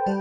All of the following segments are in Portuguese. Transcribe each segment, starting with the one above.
Boa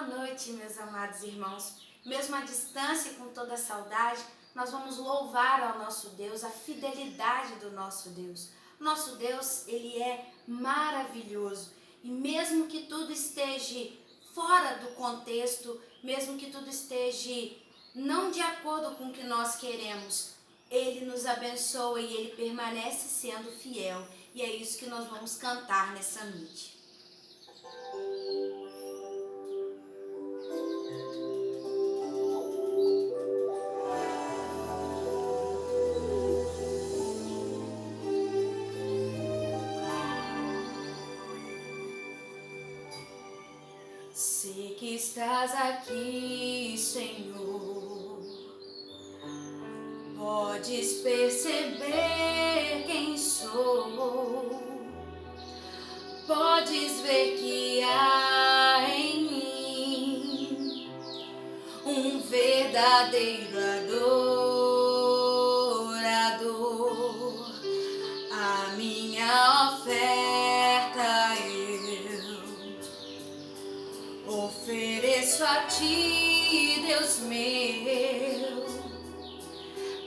noite, meus amados irmãos. Mesmo à distância e com toda a saudade, nós vamos louvar ao nosso Deus, a fidelidade do nosso Deus. Nosso Deus, Ele é maravilhoso. E mesmo que tudo esteja fora do contexto, mesmo que tudo esteja não de acordo com o que nós queremos, Ele nos abençoa e Ele permanece sendo fiel. E é isso que nós vamos cantar nessa noite. Sei que estás aqui, Senhor. Podes perceber quem sou. Podes ver que há em mim um verdadeiro adorador. A minha oferta ofereço a Ti, Deus meu,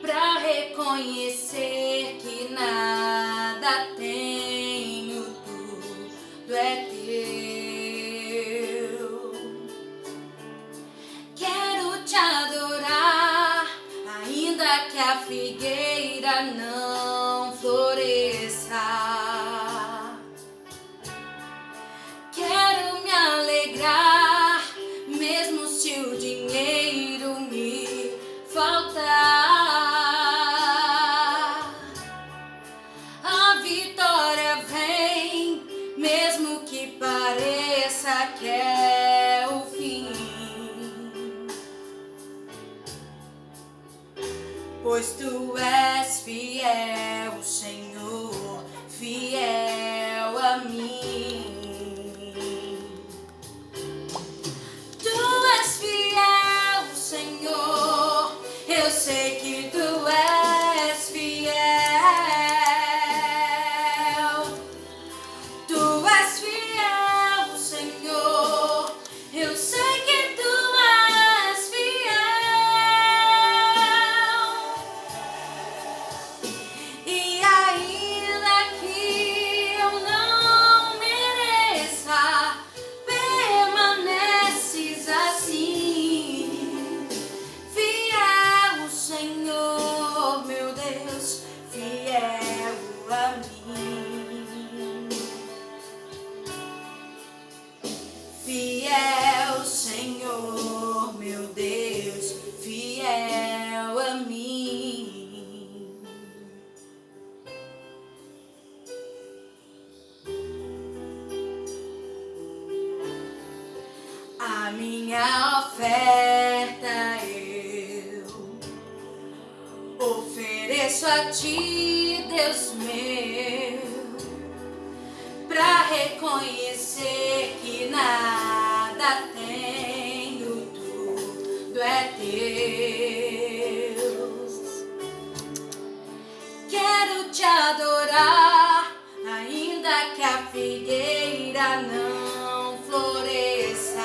pra reconhecer que nada tenho, tudo é Teu. Quero Te adorar, ainda que a figueira não floresça. Quero me alegrar, mesmo se o dinheiro me faltar. A vitória vem, mesmo que pareça que é o fim. Pois Tu és fiel, Senhor, fiel a mim. Eu sei que Tu és fiel. Tu és fiel, Senhor. Eu sei que Tu és fiel. E ainda que eu não mereça, permaneces assim. Senhor, meu Deus, fiel a mim. Fiel, Senhor, meu Deus, fiel a mim. A minha oferta ofereço a Ti, Deus meu, pra reconhecer que nada tenho, tudo é Teu. Quero Te adorar, ainda que a figueira não floresça.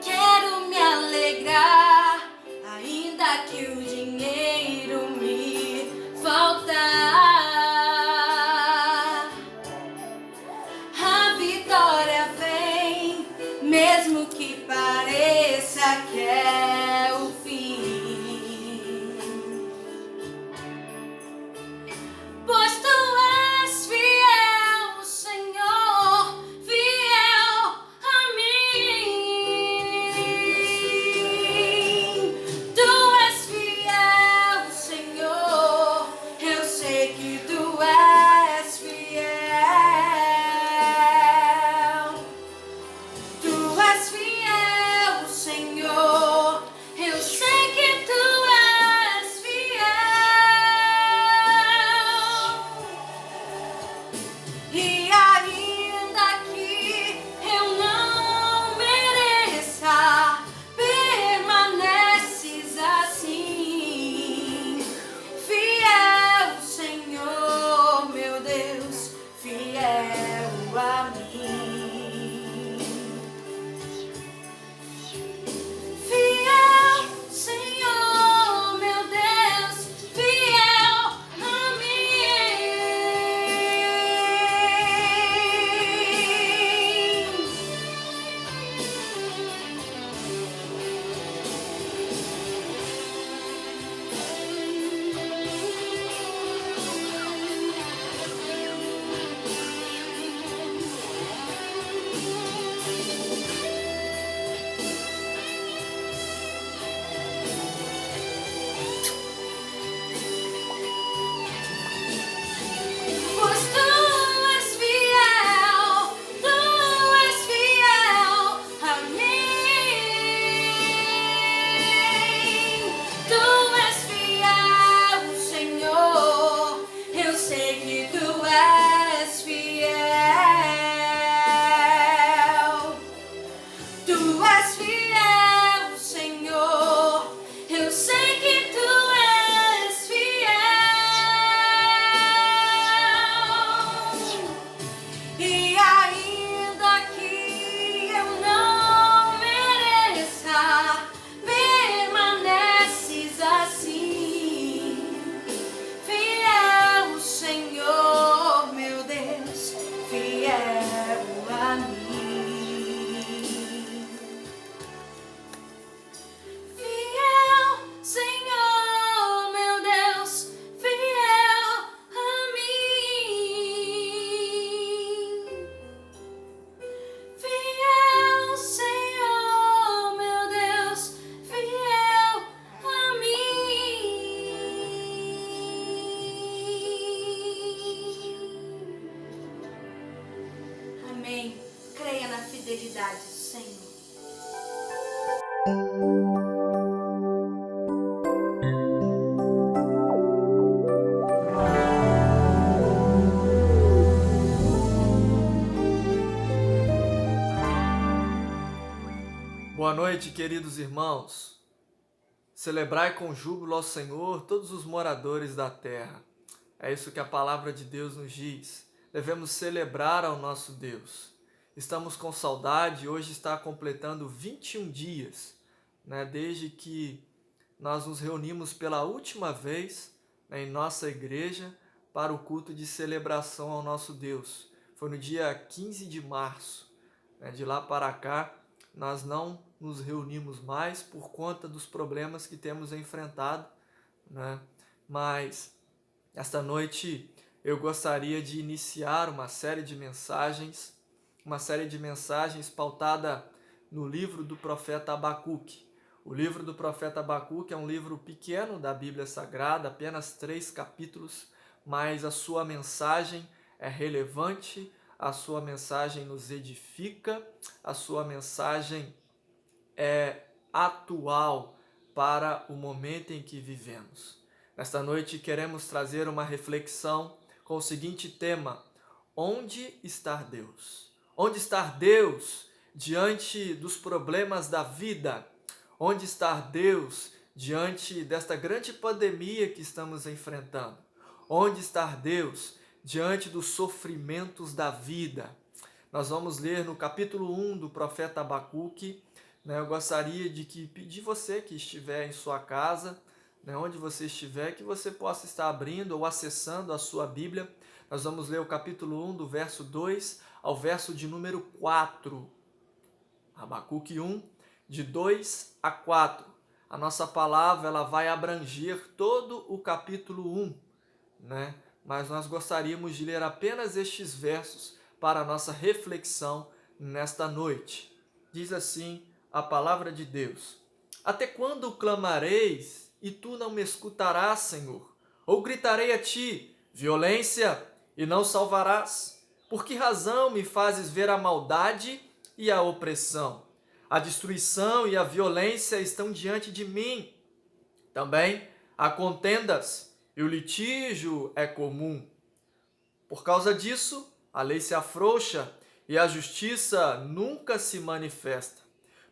Quero me alegrar, ainda que o dinheiro me faltar. A vitória vem, mesmo que pareça que é o fim. Pois Tu és fiel. Amém. Creia na fidelidade do Senhor. Boa noite, queridos irmãos. Celebrai com júbilo ao Senhor todos os moradores da terra. É isso que a palavra de Deus nos diz. Devemos celebrar ao nosso Deus. Estamos com saudade, hoje está completando 21 dias, desde que nós nos reunimos pela última vez em nossa igreja para o culto de celebração ao nosso Deus. Foi no dia 15 de março. De lá para cá, nós não nos reunimos mais por conta dos problemas que temos enfrentado, Mas esta noite eu gostaria de iniciar uma série de mensagens pautada no livro do profeta Abacuque. O livro do profeta Abacuque é um livro pequeno da Bíblia Sagrada, apenas 3 capítulos, mas a sua mensagem é relevante, a sua mensagem nos edifica, a sua mensagem é atual para o momento em que vivemos. Nesta noite queremos trazer uma reflexão com o seguinte tema: onde está Deus? Onde está Deus diante dos problemas da vida? Onde está Deus diante desta grande pandemia que estamos enfrentando? Onde está Deus diante dos sofrimentos da vida? Nós vamos ler no capítulo 1 do profeta Abacuque. Eu gostaria de pedir você que estiver em sua casa, onde você estiver, que você possa estar abrindo ou acessando a sua Bíblia. Nós vamos ler o capítulo 1, do verso 2 ao verso de número 4. Abacuque 1, de 2 a 4. A nossa palavra ela vai abranger todo o capítulo 1, Mas nós gostaríamos de ler apenas estes versos para a nossa reflexão nesta noite. Diz assim a palavra de Deus: até quando clamareis e tu não me escutarás, Senhor? Ou gritarei a ti, violência, e não salvarás? Por que razão me fazes ver a maldade e a opressão? A destruição e a violência estão diante de mim. Também há contendas e o litígio é comum. Por causa disso, a lei se afrouxa e a justiça nunca se manifesta.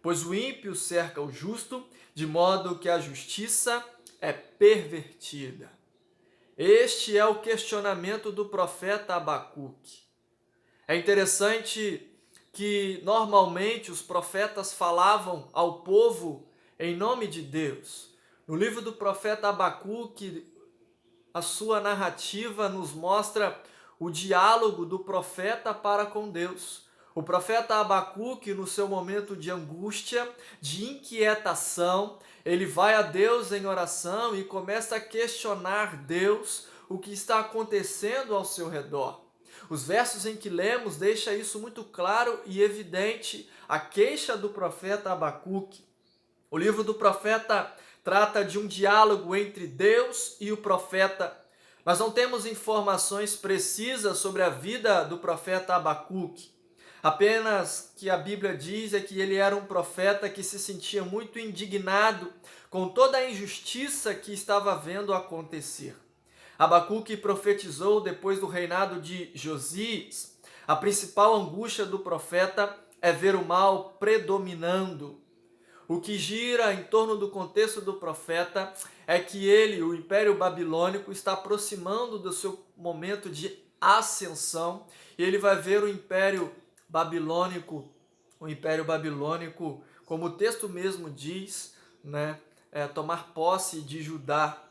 Pois o ímpio cerca o justo, de modo que a justiça é pervertida. Este é o questionamento do profeta Abacuque. É interessante que normalmente os profetas falavam ao povo em nome de Deus. No livro do profeta Abacuque, a sua narrativa nos mostra o diálogo do profeta para com Deus. O profeta Abacuque, no seu momento de angústia, de inquietação, ele vai a Deus em oração e começa a questionar Deus o que está acontecendo ao seu redor. Os versos em que lemos deixam isso muito claro e evidente, a queixa do profeta Abacuque. O livro do profeta trata de um diálogo entre Deus e o profeta. Nós não temos informações precisas sobre a vida do profeta Abacuque. Apenas que a Bíblia diz é que ele era um profeta que se sentia muito indignado com toda a injustiça que estava vendo acontecer. Abacuque profetizou depois do reinado de Josias. A principal angústia do profeta é ver o mal predominando. O que gira em torno do contexto do profeta é que ele, o Império Babilônico, está aproximando do seu momento de ascensão e ele vai ver o Império Babilônico, como o texto mesmo diz, tomar posse de Judá.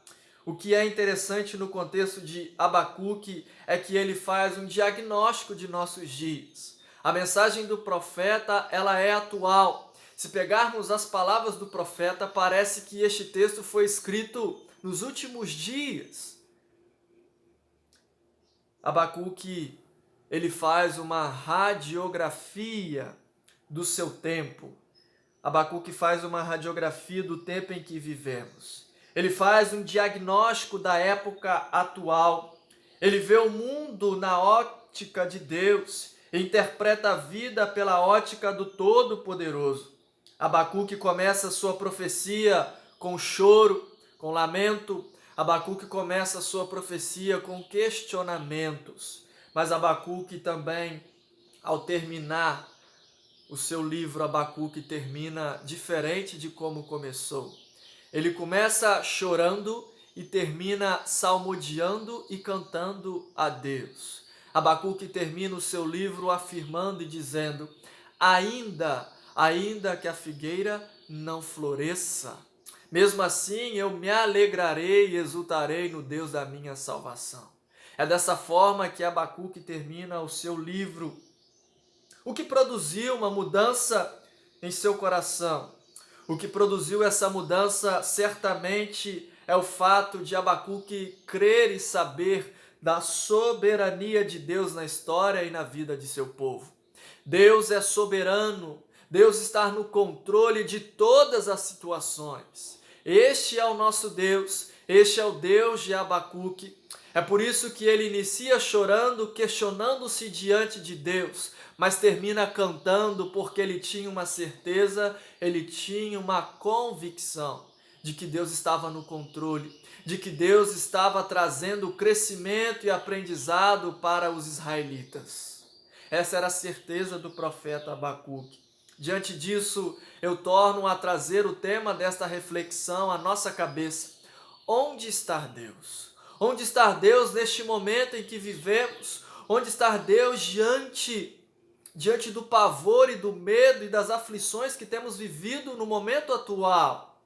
O que é interessante no contexto de Abacuque é que ele faz um diagnóstico de nossos dias. A mensagem do profeta, ela é atual. Se pegarmos as palavras do profeta, parece que este texto foi escrito nos últimos dias. Abacuque, ele faz uma radiografia do seu tempo. Abacuque faz uma radiografia do tempo em que vivemos. Ele faz um diagnóstico da época atual. Ele vê o mundo na ótica de Deus. interpreta a vida pela ótica do Todo-Poderoso. Abacuque começa sua profecia com choro, com lamento. Abacuque começa sua profecia com questionamentos. Mas Abacuque também, ao terminar o seu livro, Abacuque termina diferente de como começou. Ele começa chorando e termina salmodiando e cantando a Deus. Abacuque termina o seu livro afirmando e dizendo: ainda que a figueira não floresça, mesmo assim eu me alegrarei e exultarei no Deus da minha salvação. É dessa forma que Abacuque termina o seu livro. O que produziu uma mudança em seu coração? O que produziu essa mudança certamente é o fato de Abacuque crer e saber da soberania de Deus na história e na vida de seu povo. Deus é soberano, Deus está no controle de todas as situações. Este é o nosso Deus, este é o Deus de Abacuque. É por isso que ele inicia chorando, questionando-se diante de Deus, mas termina cantando porque ele tinha uma certeza, ele tinha uma convicção de que Deus estava no controle, de que Deus estava trazendo crescimento e aprendizado para os israelitas. Essa era a certeza do profeta Abacuque. Diante disso, eu torno a trazer o tema desta reflexão à nossa cabeça. Onde está Deus? Onde está Deus neste momento em que vivemos? Onde está Deus diante do pavor e do medo e das aflições que temos vivido no momento atual?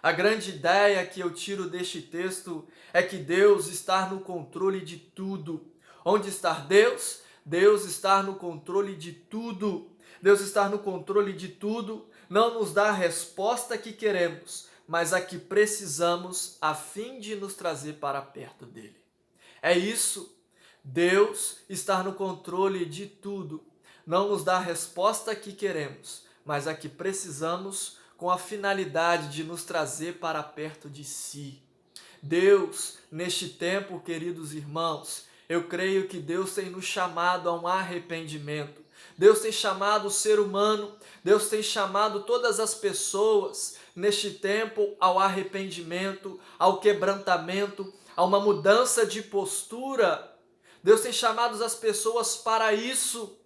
A grande ideia que eu tiro deste texto é que Deus está no controle de tudo. Onde está Deus? Deus está no controle de tudo. Deus está no controle de tudo, não nos dá a resposta que queremos, mas a que precisamos a fim de nos trazer para perto dele. É isso. Deus está no controle de tudo, não nos dá a resposta que queremos, mas a que precisamos com a finalidade de nos trazer para perto de si. Deus, neste tempo, queridos irmãos, eu creio que Deus tem nos chamado a um arrependimento. Deus tem chamado o ser humano, Deus tem chamado todas as pessoas neste tempo ao arrependimento, ao quebrantamento, a uma mudança de postura. Deus tem chamado as pessoas para isso.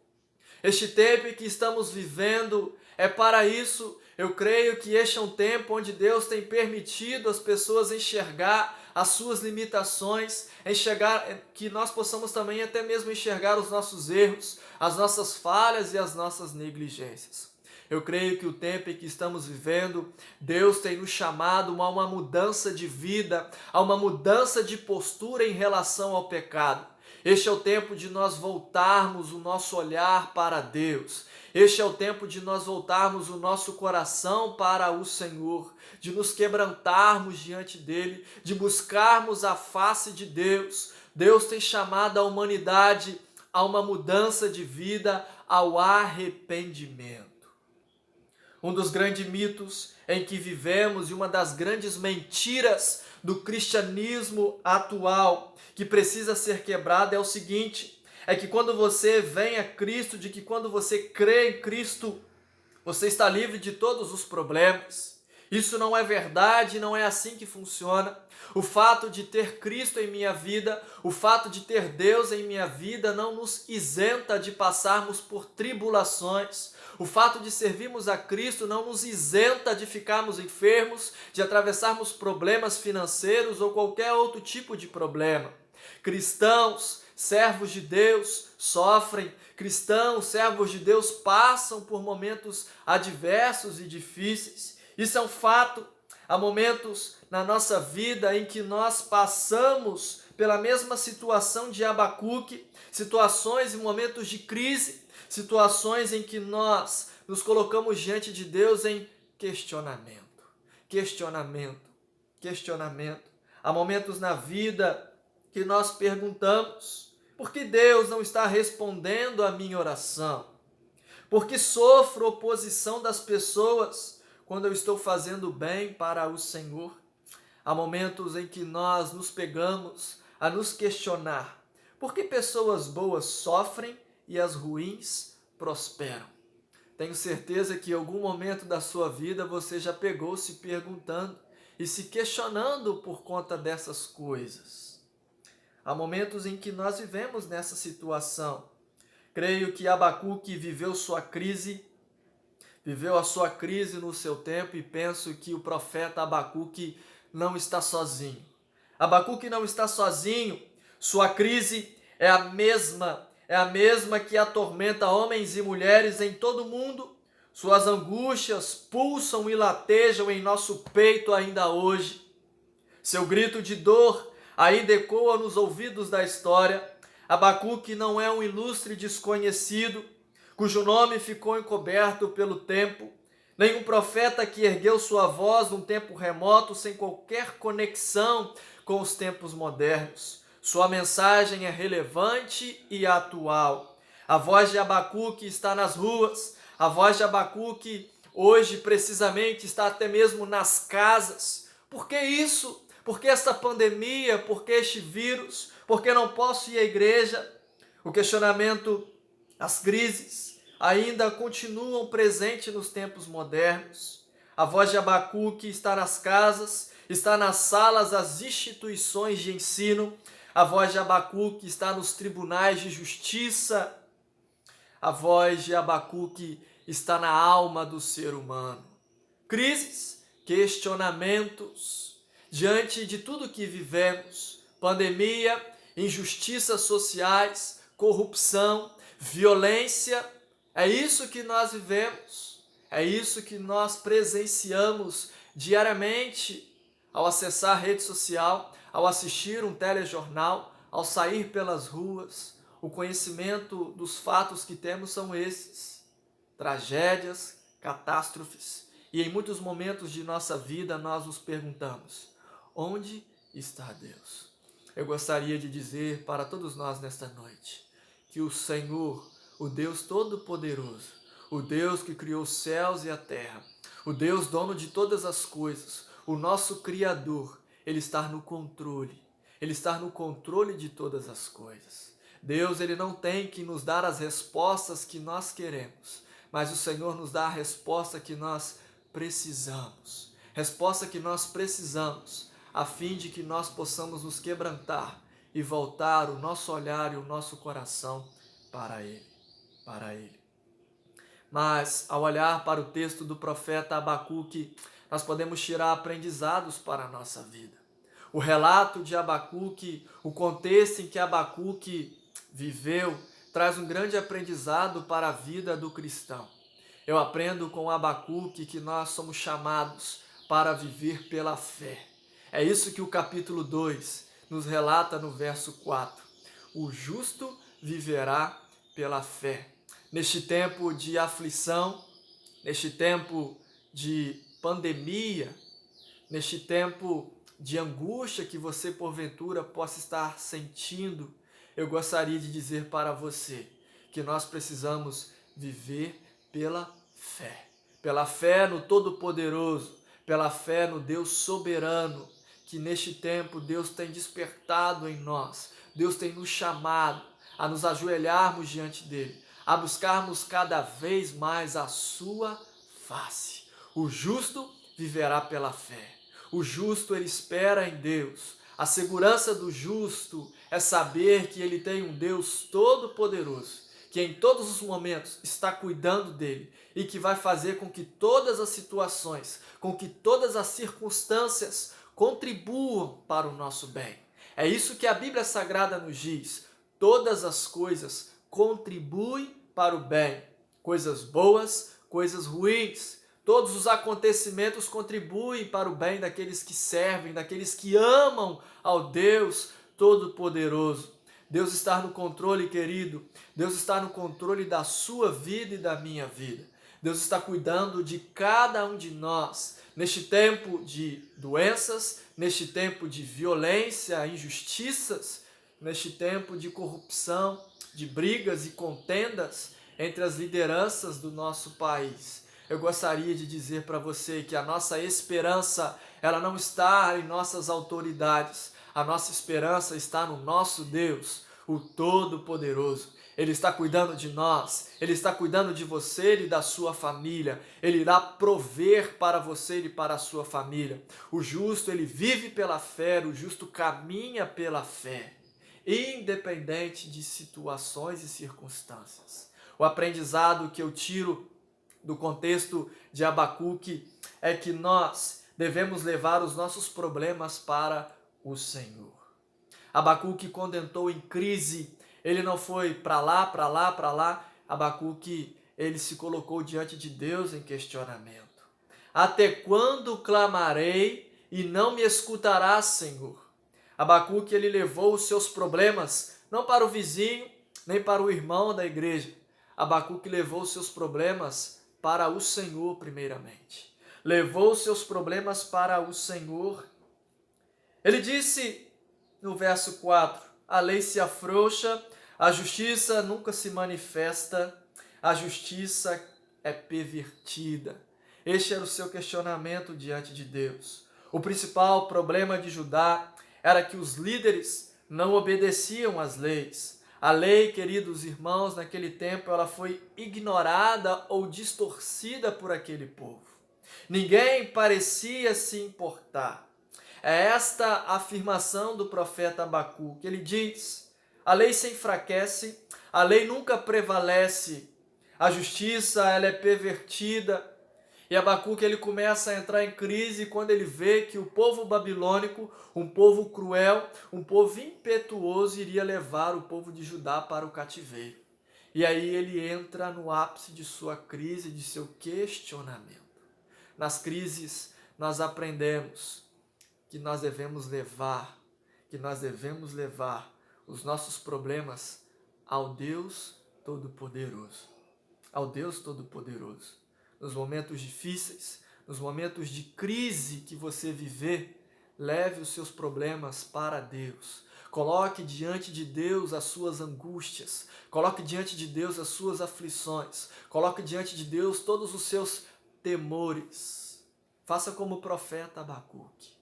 Este tempo que estamos vivendo é para isso. Eu creio que este é um tempo onde Deus tem permitido as pessoas enxergar as suas limitações, enxergar que nós possamos também até mesmo enxergar os nossos erros, as nossas falhas e as nossas negligências. Eu creio que o tempo em que estamos vivendo, Deus tem nos chamado a uma mudança de vida, a uma mudança de postura em relação ao pecado. Este é o tempo de nós voltarmos o nosso olhar para Deus. Este é o tempo de nós voltarmos o nosso coração para o Senhor, de nos quebrantarmos diante dele, de buscarmos a face de Deus. Deus tem chamado a humanidade a uma mudança de vida, ao arrependimento. Um dos grandes mitos em que vivemos e uma das grandes mentiras do cristianismo atual que precisa ser quebrada é o seguinte: é que quando você vem a Cristo, de que quando você crê em Cristo, você está livre de todos os problemas. Isso não é verdade, não é assim que funciona. O fato de ter Cristo em minha vida, o fato de ter Deus em minha vida não nos isenta de passarmos por tribulações. O fato de servirmos a Cristo não nos isenta de ficarmos enfermos, de atravessarmos problemas financeiros ou qualquer outro tipo de problema. Cristãos, servos de Deus, sofrem. Cristãos, servos de Deus, passam por momentos adversos e difíceis. Isso é um fato. Há momentos na nossa vida em que nós passamos pela mesma situação de Abacuque, situações e momentos de crise, situações em que nós nos colocamos diante de Deus em questionamento. Há momentos na vida que nós perguntamos: por que Deus não está respondendo à minha oração? Por que sofro oposição das pessoas quando eu estou fazendo bem para o Senhor? Há momentos em que nós nos pegamos a nos questionar: por que pessoas boas sofrem e as ruins prosperam. Tenho certeza que em algum momento da sua vida você já pegou se perguntando e se questionando por conta dessas coisas. Há momentos em que nós vivemos nessa situação. Creio que Abacuque viveu a sua crise no seu tempo, e penso que o profeta Abacuque não está sozinho. Abacuque não está sozinho, sua crise é a mesma que atormenta homens e mulheres em todo o mundo. Suas angústias pulsam e latejam em nosso peito ainda hoje. Seu grito de dor ainda ecoa nos ouvidos da história. Abacuque não é um ilustre desconhecido, cujo nome ficou encoberto pelo tempo, nem um profeta que ergueu sua voz num tempo remoto sem qualquer conexão com os tempos modernos. Sua mensagem é relevante e atual. A voz de Abacuque está nas ruas, a voz de Abacuque hoje precisamente está até mesmo nas casas. Por que isso? Por que esta pandemia? Por que este vírus? Por que não posso ir à igreja? O questionamento, as crises ainda continuam presentes nos tempos modernos. A voz de Abacuque está nas casas, está nas salas das instituições de ensino. A voz de Abacuque está nos tribunais de justiça. A voz de Abacuque está na alma do ser humano. Crises, questionamentos, diante de tudo que vivemos, pandemia, injustiças sociais, corrupção, violência, é isso que nós vivemos, é isso que nós presenciamos diariamente ao acessar a rede social, ao assistir um telejornal, ao sair pelas ruas. O conhecimento dos fatos que temos são esses: tragédias, catástrofes. E em muitos momentos de nossa vida nós nos perguntamos: onde está Deus? Eu gostaria de dizer para todos nós nesta noite que o Senhor, o Deus Todo-Poderoso, o Deus que criou os céus e a terra, o Deus dono de todas as coisas, o nosso Criador, Ele está no controle. Ele está no controle de todas as coisas. Deus, Ele não tem que nos dar as respostas que nós queremos, mas o Senhor nos dá a resposta que nós precisamos. Resposta que nós precisamos, a fim de que nós possamos nos quebrantar e voltar o nosso olhar e o nosso coração para Ele, para Ele. Mas, ao olhar para o texto do profeta Abacuque, nós podemos tirar aprendizados para a nossa vida. O relato de Abacuque, o contexto em que Abacuque viveu, traz um grande aprendizado para a vida do cristão. Eu aprendo com Abacuque que nós somos chamados para viver pela fé. É isso que o capítulo 2 nos relata no verso 4. O justo viverá pela fé. Neste tempo de aflição, neste tempo de pandemia, neste tempo de angústia que você porventura possa estar sentindo, eu gostaria de dizer para você que nós precisamos viver pela fé no Todo-Poderoso, pela fé no Deus soberano, que neste tempo Deus tem despertado em nós, Deus tem nos chamado a nos ajoelharmos diante dele, a buscarmos cada vez mais a sua face. O justo viverá pela fé. O justo, ele espera em Deus. A segurança do justo é saber que ele tem um Deus todo-poderoso, que em todos os momentos está cuidando dele e que vai fazer com que todas as situações, com que todas as circunstâncias contribuam para o nosso bem. É isso que a Bíblia Sagrada nos diz. Todas as coisas contribuem para o bem. Coisas boas, coisas ruins. Todos os acontecimentos contribuem para o bem daqueles que servem, daqueles que amam ao Deus Todo-Poderoso. Deus está no controle, querido. Deus está no controle da sua vida e da minha vida. Deus está cuidando de cada um de nós. Neste tempo de doenças, neste tempo de violência, injustiças, neste tempo de corrupção, de brigas e contendas entre as lideranças do nosso país. Eu gostaria de dizer para você que a nossa esperança, ela não está em nossas autoridades. A nossa esperança está no nosso Deus, o Todo-Poderoso. Ele está cuidando de nós, Ele está cuidando de você e da sua família. Ele irá prover para você e para a sua família. O justo, ele vive pela fé, o justo caminha pela fé, independente de situações e circunstâncias. O aprendizado que eu tiro do contexto de Abacuque é que nós devemos levar os nossos problemas para o Senhor. Abacuque, quando entrou em crise, ele não foi para lá, para lá, para lá. Abacuque, ele se colocou diante de Deus em questionamento. Até quando clamarei e não me escutarás, Senhor? Abacuque, ele levou os seus problemas não para o vizinho, nem para o irmão da igreja. Abacuque levou os seus problemas para o Senhor primeiramente. Levou os seus problemas para o Senhor. Ele disse no verso 4, a lei se afrouxa, a justiça nunca se manifesta, a justiça é pervertida. Este era o seu questionamento diante de Deus. O principal problema de Judá era que os líderes não obedeciam às leis. A lei, queridos irmãos, naquele tempo ela foi ignorada ou distorcida por aquele povo. Ninguém parecia se importar. É esta a afirmação do profeta Abacuque. Ele diz: a lei se enfraquece, a lei nunca prevalece, a justiça ela é pervertida. E Abacuque ele começa a entrar em crise quando ele vê que o povo babilônico, um povo cruel, um povo impetuoso, iria levar o povo de Judá para o cativeiro. E aí ele entra no ápice de sua crise, de seu questionamento. Nas crises nós aprendemos que nós devemos levar os nossos problemas ao Deus Todo-Poderoso. Ao Deus Todo-Poderoso. Nos momentos difíceis, nos momentos de crise que você viver, leve os seus problemas para Deus. Coloque diante de Deus as suas angústias. Coloque diante de Deus as suas aflições. Coloque diante de Deus todos os seus temores. Faça como o profeta Abacuque.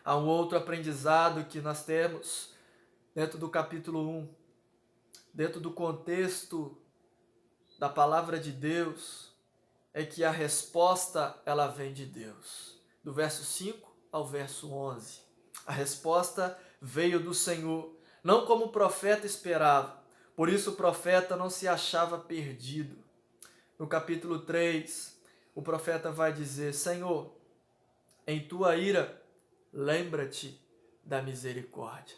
Há um outro aprendizado que nós temos dentro do capítulo 1, dentro do contexto da palavra de Deus, é que a resposta ela vem de Deus. Do verso 5 ao verso 11. A resposta veio do Senhor, não como o profeta esperava. Por isso o profeta não se achava perdido. No capítulo 3, o profeta vai dizer: Senhor, em tua ira, lembra-te da misericórdia.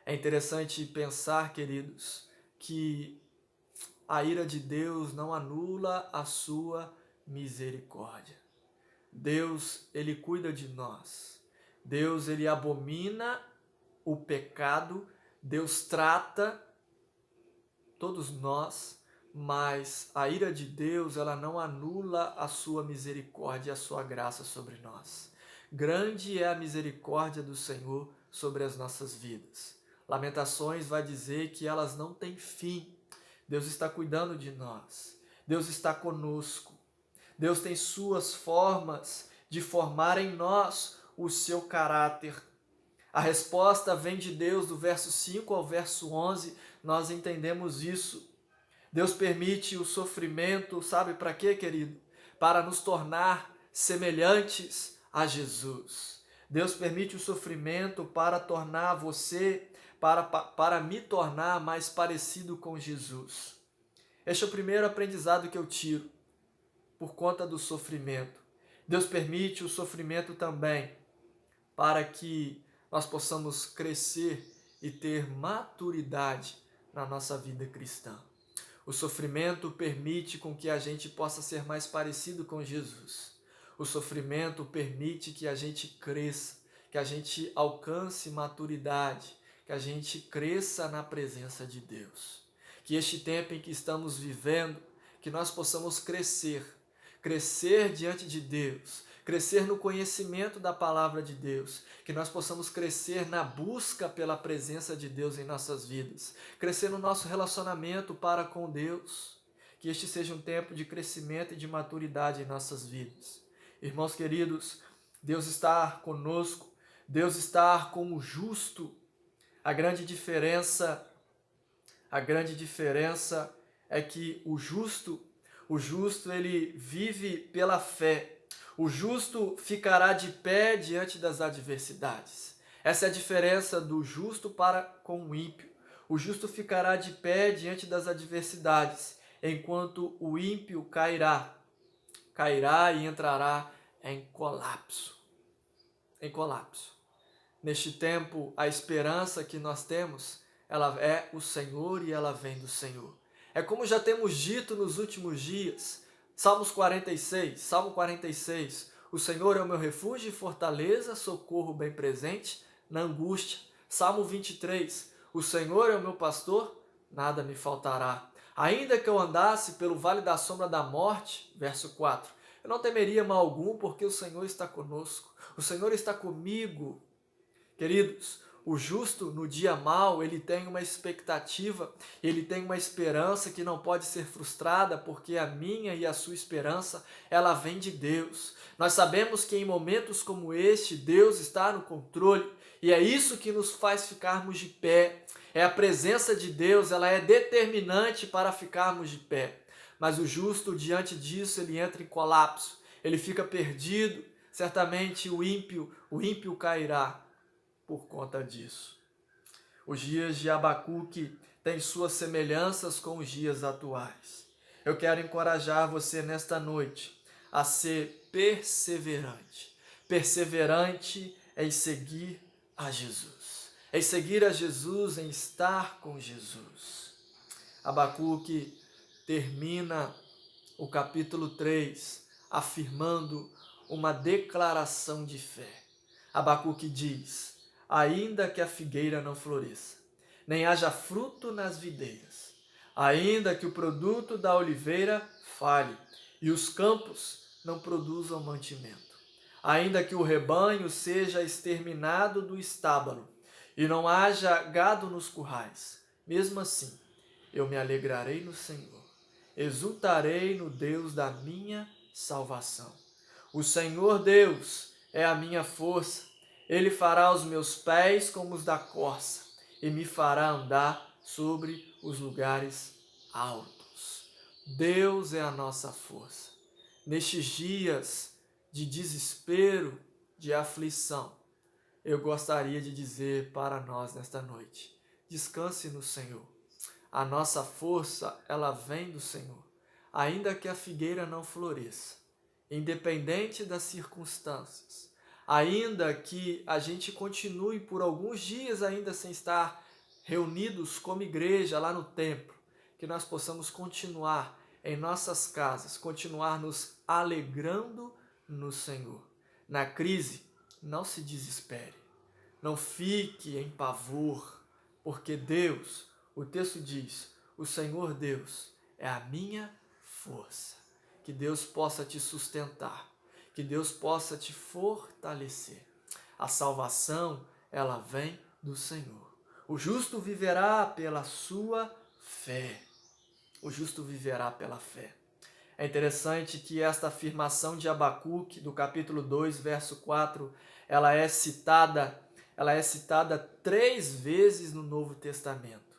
É interessante pensar, queridos, que a ira de Deus não anula a sua misericórdia. Deus, ele cuida de nós. Deus, ele abomina o pecado. Deus trata todos nós, mas a ira de Deus, ela não anula a sua misericórdia e a sua graça sobre nós. Grande é a misericórdia do Senhor sobre as nossas vidas. Lamentações vai dizer que elas não têm fim. Deus está cuidando de nós. Deus está conosco. Deus tem suas formas de formar em nós o seu caráter. A resposta vem de Deus do verso 5 ao verso 11. Nós entendemos isso. Deus permite o sofrimento, sabe para quê, querido? Para nos tornar semelhantes a Jesus. Deus permite o sofrimento para tornar você, para me tornar mais parecido com Jesus. Este é o primeiro aprendizado que eu tiro por conta do sofrimento. Deus permite o sofrimento também para que nós possamos crescer e ter maturidade na nossa vida cristã. O sofrimento permite com que a gente possa ser mais parecido com Jesus. O sofrimento permite que a gente cresça, que a gente alcance maturidade, que a gente cresça na presença de Deus. Que este tempo em que estamos vivendo, que nós possamos crescer diante de Deus, crescer no conhecimento da palavra de Deus, que nós possamos crescer na busca pela presença de Deus em nossas vidas, crescer no nosso relacionamento para com Deus, que este seja um tempo de crescimento e de maturidade em nossas vidas. Irmãos queridos, Deus está conosco, Deus está com o justo. A grande diferença A grande diferença é que o justo ele vive pela fé. O justo ficará de pé diante das adversidades. Essa é a diferença do justo para com o ímpio. O justo ficará de pé diante das adversidades, enquanto o ímpio cairá e entrará em colapso. Em colapso. Neste tempo, a esperança que nós temos, ela é o Senhor e ela vem do Senhor. É como já temos dito nos últimos dias, Salmo 46, o Senhor é o meu refúgio e fortaleza, socorro bem presente na angústia. Salmo 23, o Senhor é o meu pastor, nada me faltará. Ainda que eu andasse pelo vale da sombra da morte, verso 4, eu não temeria mal algum, porque o Senhor está conosco, o Senhor está comigo. Queridos, o justo no dia mau, ele tem uma expectativa, ele tem uma esperança que não pode ser frustrada, porque a minha e a sua esperança, ela vem de Deus. Nós sabemos que em momentos como este, Deus está no controle, e é isso que nos faz ficarmos de pé. É a presença de Deus, ela é determinante para ficarmos de pé. Mas o justo, diante disso, ele entra em colapso, ele fica perdido. Certamente o ímpio cairá por conta disso. Os dias de Abacuque têm suas semelhanças com os dias atuais. Eu quero encorajar você nesta noite a ser perseverante. Perseverante em seguir a Jesus. Em seguir a Jesus, em estar com Jesus. Abacuque termina o capítulo 3 afirmando uma declaração de fé. Abacuque diz: ainda que a figueira não floresça, nem haja fruto nas videiras, ainda que o produto da oliveira falhe e os campos não produzam mantimento, ainda que o rebanho seja exterminado do estábulo e não haja gado nos currais, mesmo assim eu me alegrarei no Senhor, exultarei no Deus da minha salvação. O Senhor Deus é a minha força. Ele fará os meus pés como os da corça e me fará andar sobre os lugares altos. Deus é a nossa força. Nestes dias de desespero, de aflição, eu gostaria de dizer para nós nesta noite: descanse no Senhor. A nossa força, ela vem do Senhor. Ainda que a figueira não floresça, independente das circunstâncias, ainda que a gente continue por alguns dias ainda sem estar reunidos como igreja lá no templo, que nós possamos continuar em nossas casas, continuar nos alegrando no Senhor. Na crise, não se desespere, não fique em pavor, porque Deus, o texto diz, o Senhor Deus é a minha força. Que Deus possa te sustentar, que Deus possa te fortalecer. A salvação, ela vem do Senhor. O justo viverá pela sua fé. O justo viverá pela fé. É interessante que esta afirmação de Abacuque, do capítulo 2, verso 4, ela é citada 3 vezes no Novo Testamento.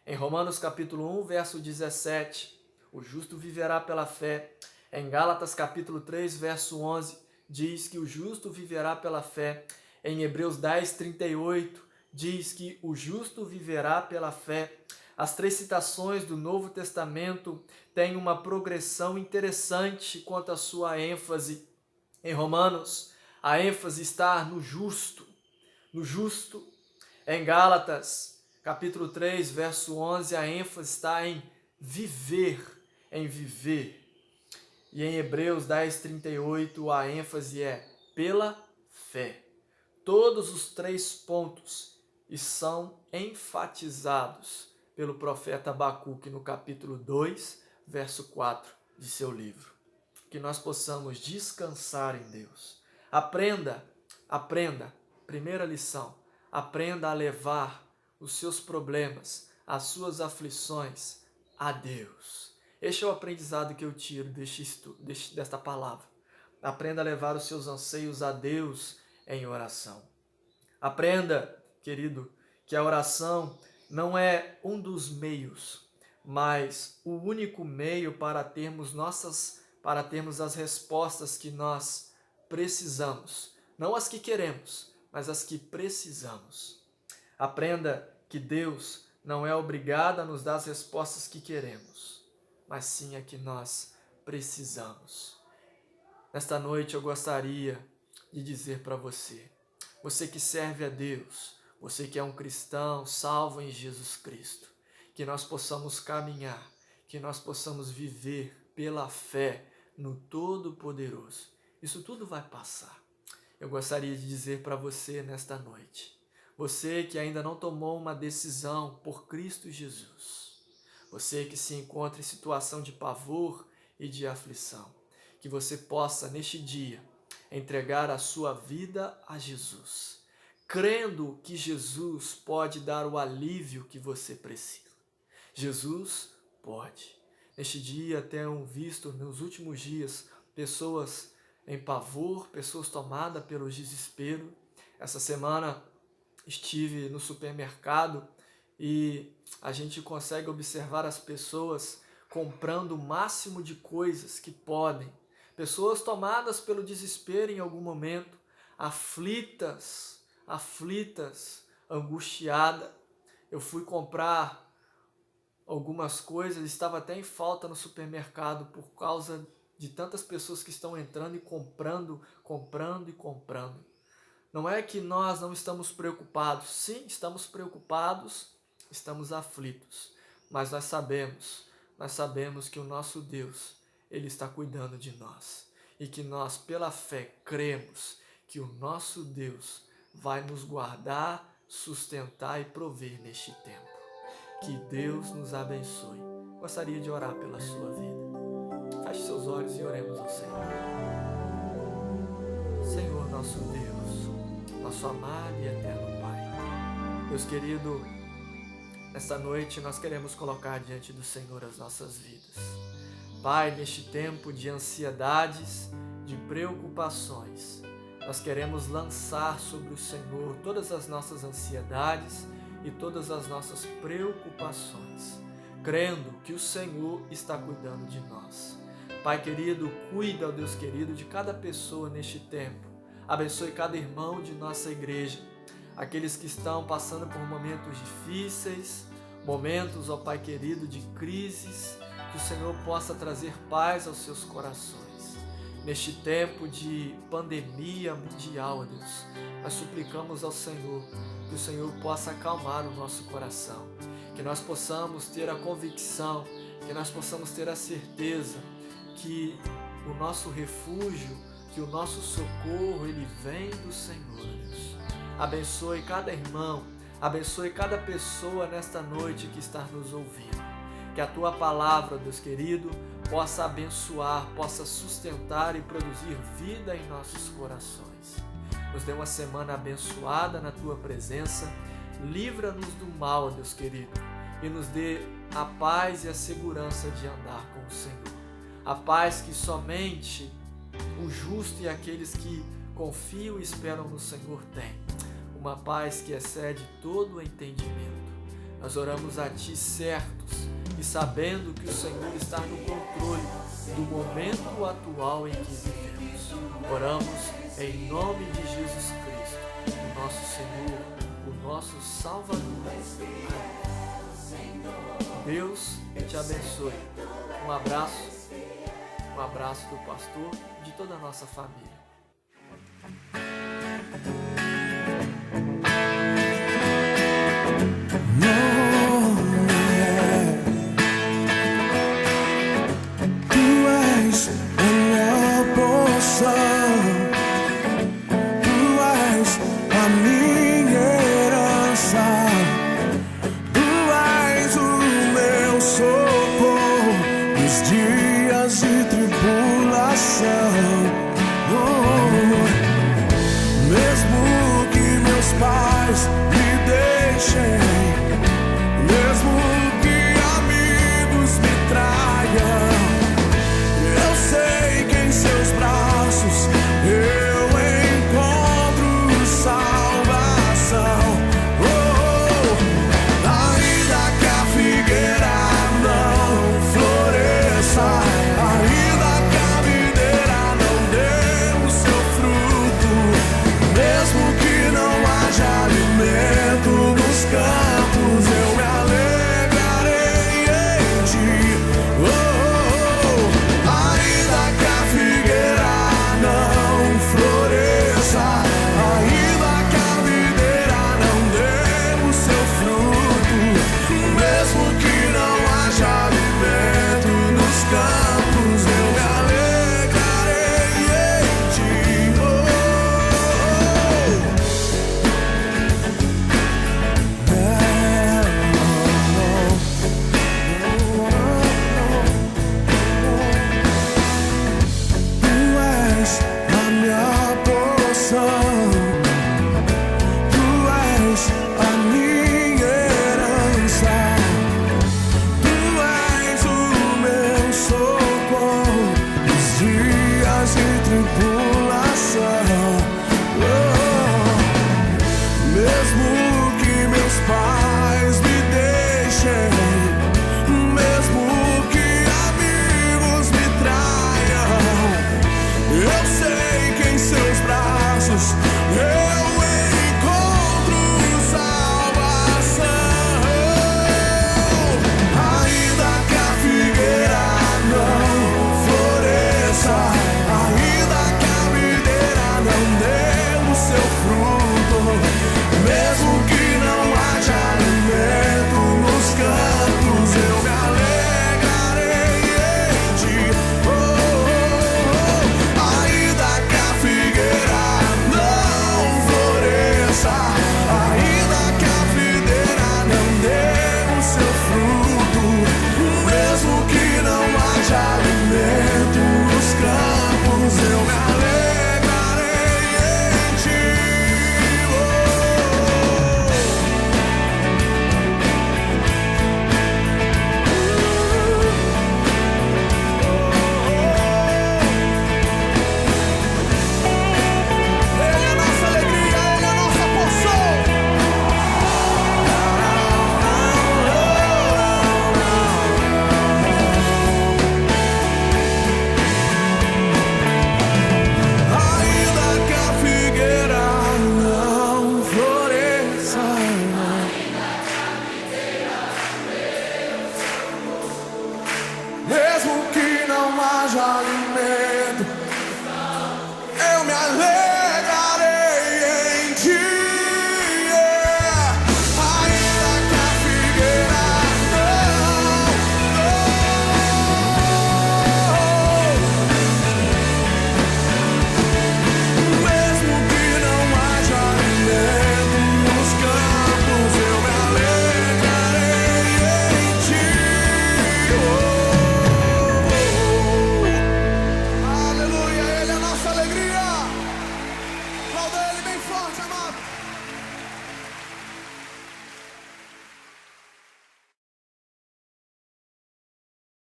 Em Romanos capítulo 1, verso 17, o justo viverá pela fé. Em Gálatas capítulo 3, verso 11, diz que o justo viverá pela fé. Em Hebreus 10, 38, diz que o justo viverá pela fé. As 3 citações do Novo Testamento têm uma progressão interessante quanto à sua ênfase. Em Romanos, a ênfase está no justo. No justo. Em Gálatas, capítulo 3, verso 11, a ênfase está em viver. Em viver. E em Hebreus 10, 38, a ênfase é pela fé. Todos os 3 pontos são enfatizados pelo profeta Abacuque no capítulo 2, verso 4 de seu livro. Que nós possamos descansar em Deus. Aprenda, primeira lição, aprenda a levar os seus problemas, as suas aflições a Deus. Este é o aprendizado que eu tiro desta palavra. Aprenda a levar os seus anseios a Deus em oração. Aprenda, querido, que a oração não é um dos meios, mas o único meio para termos as respostas que nós precisamos. Não as que queremos, mas as que precisamos. Aprenda que Deus não é obrigado a nos dar as respostas que queremos, mas sim a que nós precisamos. Nesta noite eu gostaria de dizer para você que serve a Deus, você que é um cristão salvo em Jesus Cristo, que nós possamos caminhar, que nós possamos viver pela fé no Todo-Poderoso. Isso tudo vai passar. Eu gostaria de dizer para você nesta noite, você que ainda não tomou uma decisão por Cristo Jesus, você que se encontra em situação de pavor e de aflição, que você possa neste dia entregar a sua vida a Jesus, crendo que Jesus pode dar o alívio que você precisa. Jesus pode. Neste dia tenho visto nos últimos dias pessoas em pavor, pessoas tomadas pelo desespero. Essa semana estive no supermercado e a gente consegue observar as pessoas comprando o máximo de coisas que podem. Pessoas tomadas pelo desespero em algum momento, aflitas, angustiadas. Eu fui comprar algumas coisas, estava até em falta no supermercado por causa de tantas pessoas que estão entrando e comprando. Não é que nós não estamos preocupados. Sim, estamos preocupados, estamos aflitos. Mas nós sabemos que o nosso Deus, Ele está cuidando de nós. E que nós, pela fé, cremos que o nosso Deus vai nos guardar, sustentar e prover neste tempo. Que Deus nos abençoe. Gostaria de orar pela sua vida. Feche seus olhos e oremos ao Senhor. Senhor, nosso Deus, nosso amado e eterno Pai. Deus querido, nesta noite nós queremos colocar diante do Senhor as nossas vidas. Pai, neste tempo de ansiedades, de preocupações, nós queremos lançar sobre o Senhor todas as nossas ansiedades e todas as nossas preocupações, crendo que o Senhor está cuidando de nós. Pai querido, cuida, ó Deus querido, de cada pessoa neste tempo. Abençoe cada irmão de nossa igreja, aqueles que estão passando por momentos difíceis, momentos, ó Pai querido, de crises, que o Senhor possa trazer paz aos seus corações. Neste tempo de pandemia mundial, ó Deus, nós suplicamos ao Senhor que o Senhor possa acalmar o nosso coração, que nós possamos ter a convicção, que nós possamos ter a certeza que o nosso refúgio, que o nosso socorro, ele vem do Senhor, Deus. Abençoe cada irmão, abençoe cada pessoa nesta noite que está nos ouvindo. Que a Tua palavra, Deus querido, possa abençoar, possa sustentar e produzir vida em nossos corações. Nos dê uma semana abençoada na Tua presença, livra-nos do mal, Deus querido, e nos dê a paz e a segurança de andar com o Senhor. A paz que somente o justo e aqueles que confiam e esperam no Senhor têm. Uma paz que excede todo o entendimento. Nós oramos a Ti certos e sabendo que o Senhor está no controle do momento atual em que vivemos. Oramos em nome de Jesus Cristo, o nosso Senhor, o nosso Salvador. Deus te abençoe. Um abraço do pastor e de toda a nossa família. Tu és o meu socorro nos dias